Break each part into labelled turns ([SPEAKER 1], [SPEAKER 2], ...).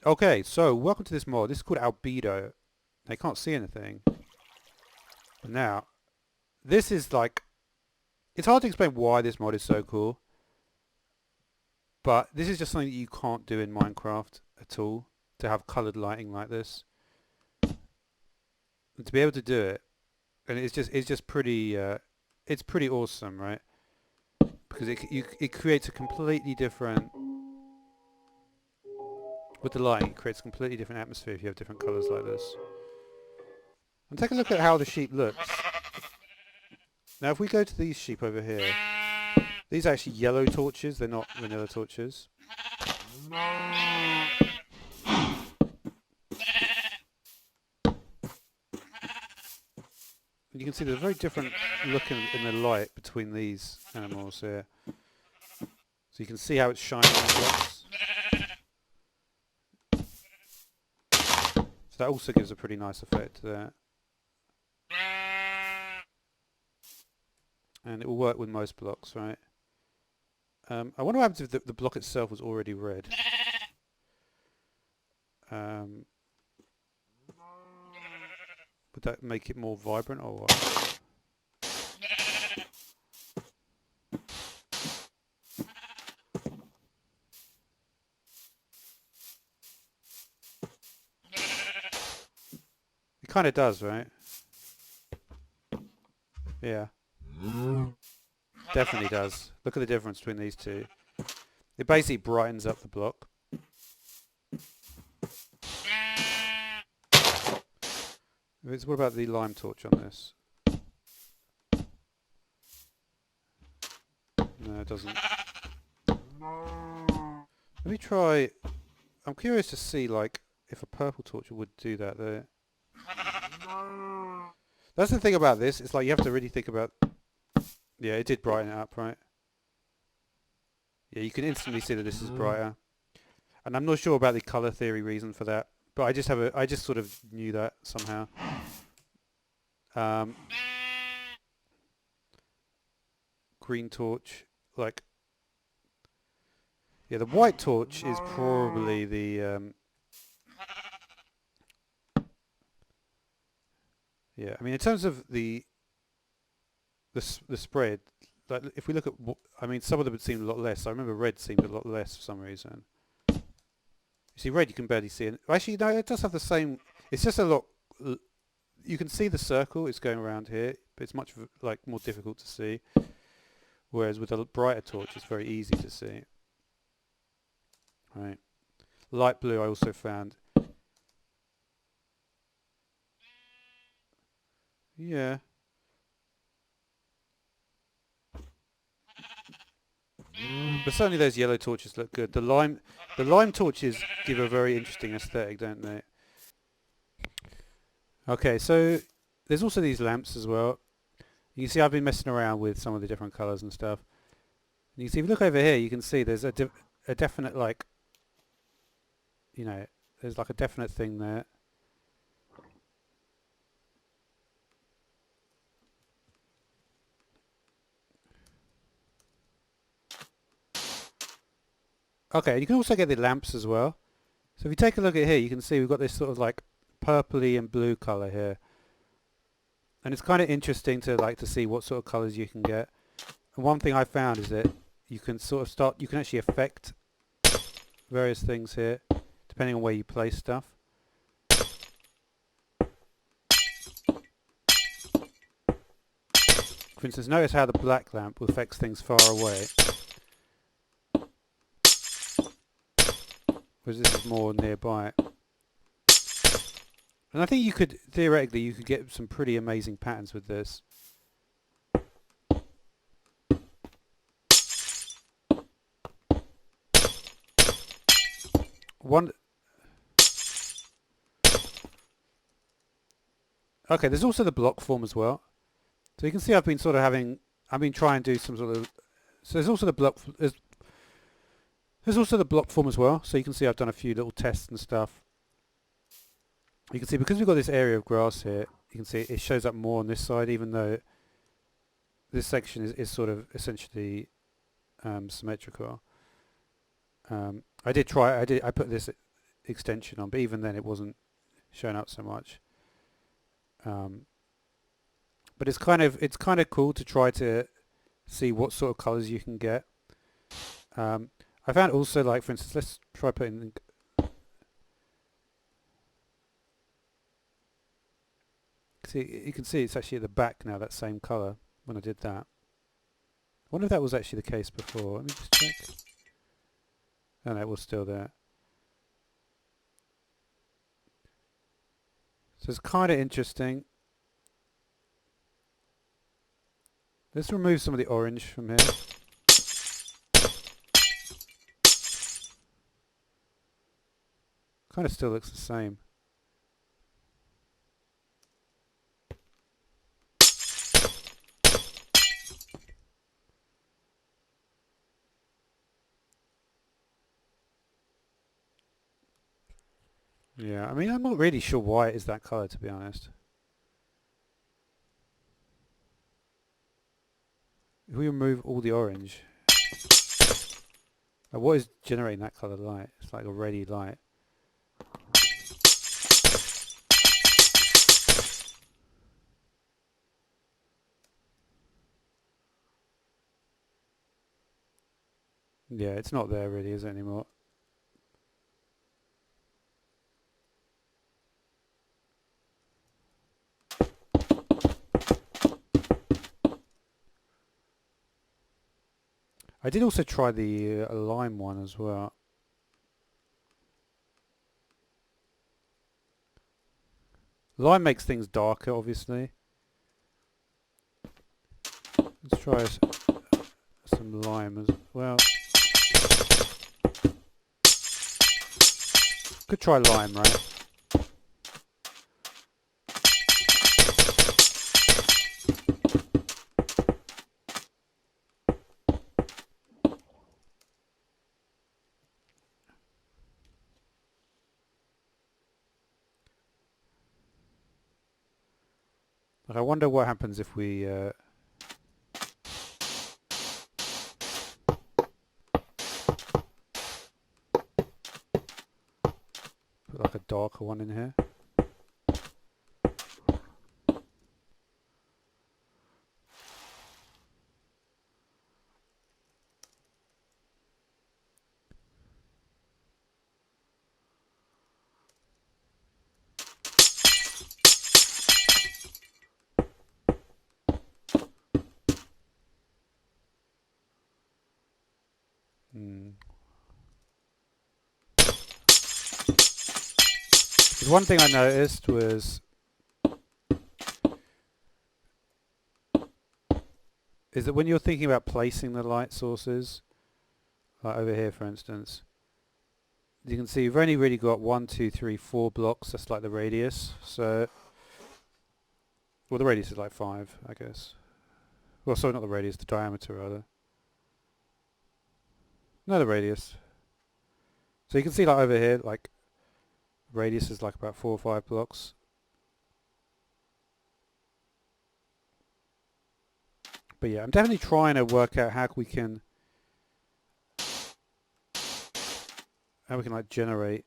[SPEAKER 1] Okay, so welcome to this mod. This is called Albedo. I can't see anything. But now, this is like... It's hard to explain why this mod is so cool. But this is just something that you can't do in Minecraft at all. To have coloured lighting like this. And to be able to do it. And it's just pretty... it's pretty awesome, right? Because it creates a completely different... With the lighting, it creates a completely different atmosphere if you have different colours like this. And take a look at how the sheep looks. Now if we go to these sheep over here, these are actually yellow torches, they're not vanilla torches. And you can see there's a very different look in the light between these animals here. So you can see how it's shining on the blocks. So that also gives a pretty nice effect there. And it will work with most blocks, right? I wonder what happens if the block itself was already red. Would that make it more vibrant or what? It kind of does, right? Yeah. Definitely does. Look at the difference between these two. It basically brightens up the block. What about the lime torch on this? No, it doesn't. Let me try... I'm curious to see, like, if a purple torch would do that there. That's the thing about this. It's like you have to really think about... Yeah, it did brighten it up, right? Yeah, you can instantly see that this is brighter. And I'm not sure about the colour theory reason for that. But I just sort of knew that somehow. Green torch, like... Yeah, the white torch is probably the... Yeah, I mean, in terms of the spread, like if we look at, I mean, some of them seemed a lot less. I remember red seemed a lot less for some reason. You see, red you can barely see it. Actually, no, it does have the same. It's just a lot. You can see the circle. It's going around here, but it's much like more difficult to see. Whereas with a brighter torch, it's very easy to see. Right. Light blue, I also found. Yeah. But certainly those yellow torches look good. The lime torches give a very interesting aesthetic, don't they? Okay, so there's also these lamps as well. You can see I've been messing around with some of the different colours and stuff. And you can see, if you look over here, you can see there's a definite, like, you know, there's like a definite thing there. Okay, you can also get the lamps as well. So if you take a look at here, you can see we've got this sort of like purpley and blue colour here. And it's kind of interesting to see what sort of colours you can get. And one thing I found is that you can sort of you can actually affect various things here, depending on where you place stuff. For instance, notice how the black lamp affects things far away. Whereas this is more nearby. And I think you could, theoretically, you could get some pretty amazing patterns with this. Okay, there's also the block form as well. So you can see I've been trying to do some sort of, so there's also the block, there's also the block form as well. So you can see I've done a few little tests and stuff. You can see because we've got this area of grass here, you can see it shows up more on this side, even though this section is sort of essentially symmetrical. I put this extension on, but even then it wasn't showing up so much. But it's kind of cool to try to see what sort of colors you can get. I found also, like, for instance, let's try putting. See, you can see it's actually at the back now, that same color when I did that. I wonder if that was actually the case before. Let me just check. Oh, no, it was still there. So it's kind of interesting. Let's remove some of the orange from here. Kind of still looks the same. Yeah, I mean, I'm not really sure why it is that color, to be honest. If we remove all the orange, what is generating that color light? It's like a ready light. Yeah, it's not there really, is it, anymore? I did also try the lime one as well. Lime makes things darker, obviously. Let's try some lime as well. Could try lime, right? Like, I wonder what happens if we put like a darker one in here. Because one thing I noticed is that when you're thinking about placing the light sources, like over here for instance, you can see you've only really got 1, 2, 3, 4 blocks. That's like the radius. So, well, the radius is like 5, I guess. Well, sorry, not the radius, the diameter rather. No, the radius. So you can see like over here, like radius is like about 4 or 5 blocks. But yeah, I'm definitely trying to work out how we can like generate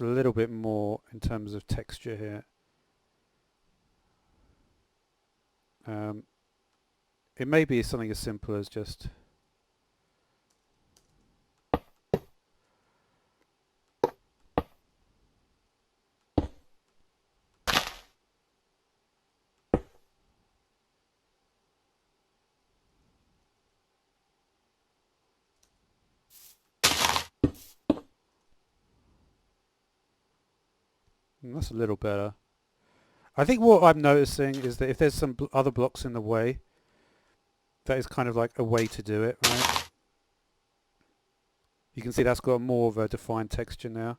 [SPEAKER 1] a little bit more in terms of texture here. It may be something as simple as just that's a little better. I think what I'm noticing is that if there's some other blocks in the way, that is kind of like a way to do it, right? You can see that's got more of a defined texture now.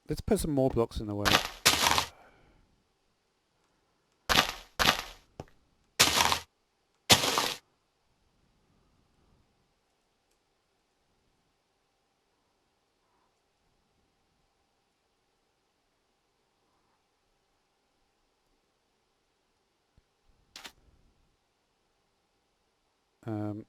[SPEAKER 1] Let's put some more blocks in the way. Um,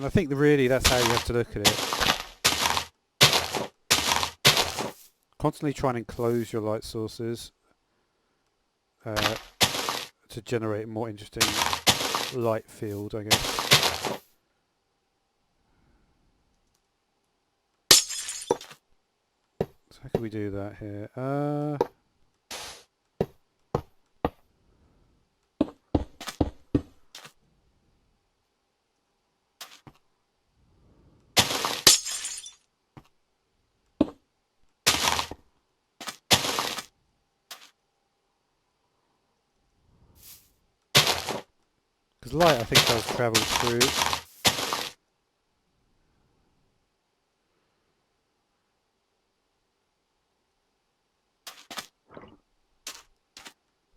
[SPEAKER 1] And I think really that's how you have to look at it. Constantly try and enclose your light sources to generate a more interesting light field, I guess. So how can we do that here? Because light, I think, does travel through.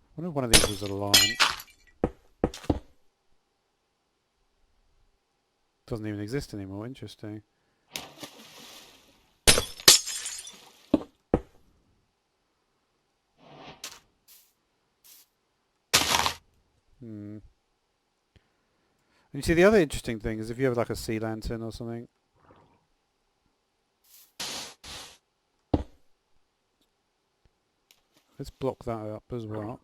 [SPEAKER 1] I wonder if one of these was a line. Doesn't even exist anymore. Interesting. And you see, the other interesting thing is if you have like a sea lantern or something. Let's block that up as well.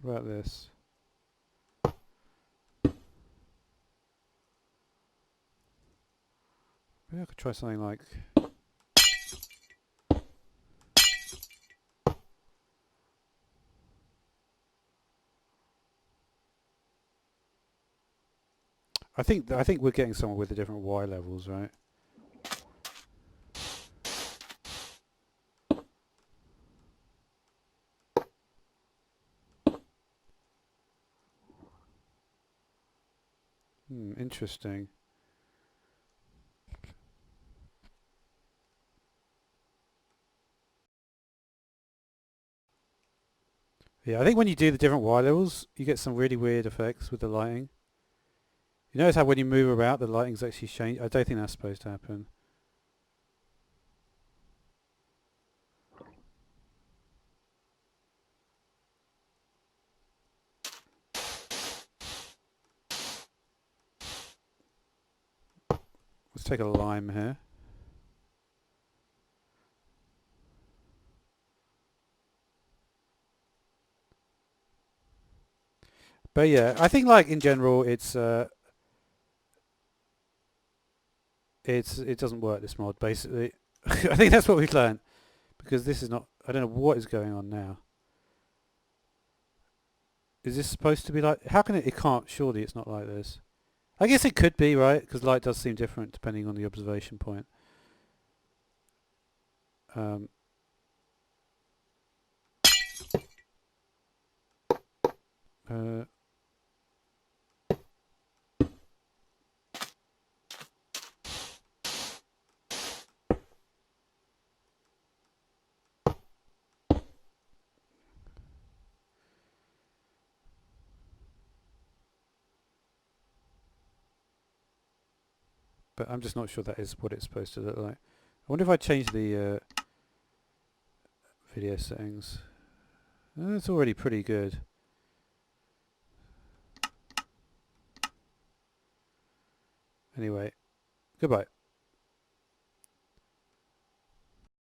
[SPEAKER 1] What about this? Maybe I could try something like... I think we're getting somewhere with the different Y levels, right? Interesting. Yeah, I think when you do the different Y levels, you get some really weird effects with the lighting. You notice how when you move about, the lighting's actually changed? I don't think that's supposed to happen. Let's take a lime here. But yeah, I think like in general, it doesn't work, this mod, basically. I think that's what we've learned. Because this is not... I don't know what is going on now. Is this supposed to be like... How can it... It can't... Surely it's not like this. I guess it could be, right? Because light does seem different depending on the observation point. But I'm just not sure that is what it's supposed to look like. I wonder if I change the video settings. It's already pretty good. Anyway, goodbye.